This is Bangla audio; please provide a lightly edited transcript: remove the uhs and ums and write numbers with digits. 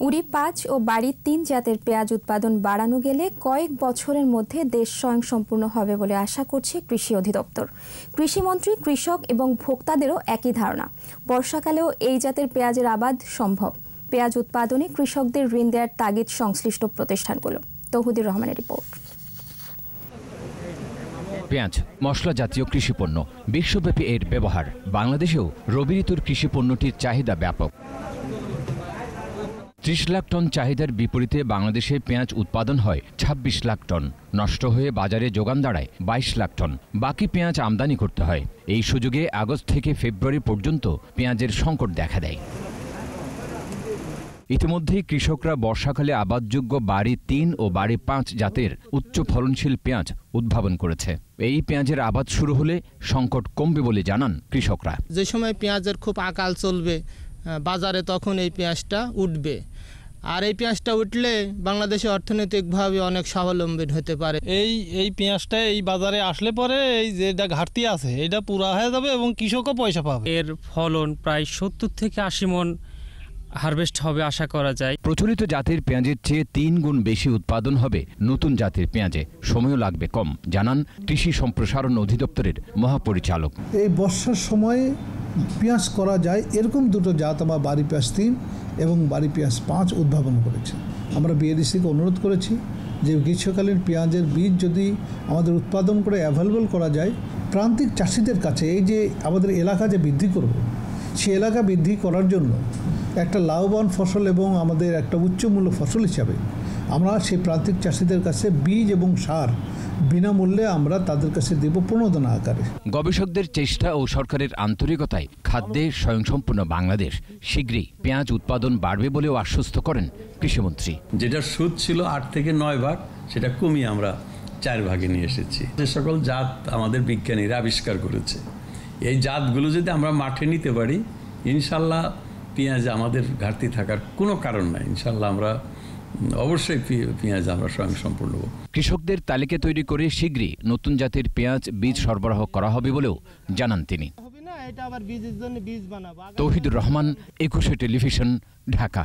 উড়ি ৫ ও বাড়ি ৩ জাতের পেঁয়াজ উৎপাদন বাড়ানো গেলে কয়েক বছরের মধ্যে দেশ স্বয়ংসম্পূর্ণ হবে বলে আশা করছে কৃষি অধিদপ্তর। কৃষিমন্ত্রী, কৃষক এবং ভোক্তাদেরও একই ধারণা। বর্ষাকালেও এই জাতের পেঁয়াজের আবাদ সম্ভব। পেঁয়াজ উৎপাদনে কৃষকদের ঋণ দেওয়ার তাগিদ সংশ্লিষ্ট প্রতিষ্ঠানগুলো। তৌহিদুর রহমানের রিপোর্ট। পেঁয়াজ মশলা জাতীয় কৃষিপণ্য, বিশ্বব্যাপী এর ব্যবহার। বাংলাদেশেও রবি ঋতুর কৃষিপণ্যটির চাহিদা ব্যাপক। ৩০ লাখ টন চাহিদার বিপরীতে বাংলাদেশে পেঁয়াজ উৎপাদন হয় ২৬ লাখ টন। নষ্ট হয়ে বাজারে যোগান দাঁড়ায় ২২ লাখ টন। বাকি পেঁয়াজ আমদানি করতে হয়। এই সুযোগে আগস্ট থেকে ফেব্রুয়ারি পর্যন্ত পেঁয়াজের সংকট দেখা দেয়। ইতিমধ্যেই কৃষকরা বর্ষাকালে আবাদযোগ্য বাড়ি ৩ ও বাড়ি ৫ জাতের উচ্চ ফলনশীল পেঁয়াজ উদ্ভাবন করেছে। এই পেঁয়াজের আবাদ শুরু হলে সংকট কমবে বলে জানান কৃষকরা। যে সময় পেঁয়াজের খুব আকাল চলবে বাজারে, তখন এই পেঁয়াজটা উঠবে। আর এই পেঁয়াজটা উঠলে বাংলাদেশে অর্থনৈতিকভাবে অনেক স্বাবলম্বী হতে পারে। এই পেঁয়াজটা এই বাজারে আসলে পরে এই যেটা ঘাটতি আছে এটা পুরা হয়ে যাবে এবং কৃষকও পয়সা পাবে। এর ফলন প্রায় ৭০ থেকে ৮০ মণ হারভেস্ট হবে আশা করা যায়। প্রচলিত জাতের পেঁয়াজের চেয়ে ৩ গুণ বেশি উৎপাদন হবে নতুন জাতের পেঁয়াজে। সময়ও লাগবে কম, জানান কৃষি সম্প্রসারণ অধিদপ্তরের মহাপরিচালক। এই বর্ষার সময়ে পেঁয়াজ করা যায় এরকম দুটো জাত আমরা বাড়ি পেঁয়াজ ৩ এবং বাড়ি পেঁয়াজ ৫ উদ্ভাবন করেছি। আমরা বিএডিসিকে অনুরোধ করেছি যে গ্রীষ্মকালীন পেঁয়াজের বীজ যদি আমাদের উৎপাদন করে অ্যাভেলেবল করা যায় প্রান্তিক চাষিদের কাছে, এই যে আমাদের এলাকা যে বৃদ্ধি করব সেই এলাকা বৃদ্ধি করার জন্য একটা লাভবান ফসল এবং আমাদের একটা উচ্চমূল্য ফসল হিসাবে আমরা সেই প্রান্তিক চাষিদের কাছে বীজ এবং সার বিনামূল্যে আমরা তাদের কাছে দেব প্রণোদনা আকারে। গবেষকদের চেষ্টা ও সরকারের আন্তরিকতায় খাদ্যে স্বয়ংসম্পূর্ণ বাংলাদেশ শীঘ্রই পেঁয়াজ উৎপাদন বাড়বে বলেও আশ্বস্ত করেন কৃষিমন্ত্রী। যেটা সুদ ছিল ৮ থেকে ৯ ভাগ, সেটা কমিয়ে আমরা ৪ ভাগে নিয়ে এসেছি। যে সকল জাত আমাদের বিজ্ঞানীরা আবিষ্কার করেছে, এই জাতগুলো যদি আমরা মাঠে নিতে পারি, ইনশাল্লাহ পেঁয়াজ আমাদের ঘাটতি থাকার কোনো কারণ নাই। ইনশাল্লাহ আমরা অবশ্যই পেঁয়াজ আমরা স্বয়ংসম্পূর্ণ হব। কৃষকদের তালিকা তৈরি করে শীঘ্রই নতুন জাতের পেঁয়াজ বীজ সরবরাহ করা হবে বলেও জানান তিনি। এটা আবার বীজের জন্য বীজ বানাবো। তৌহিদুর রহমান, ২১ টেলিভিশন, ঢাকা।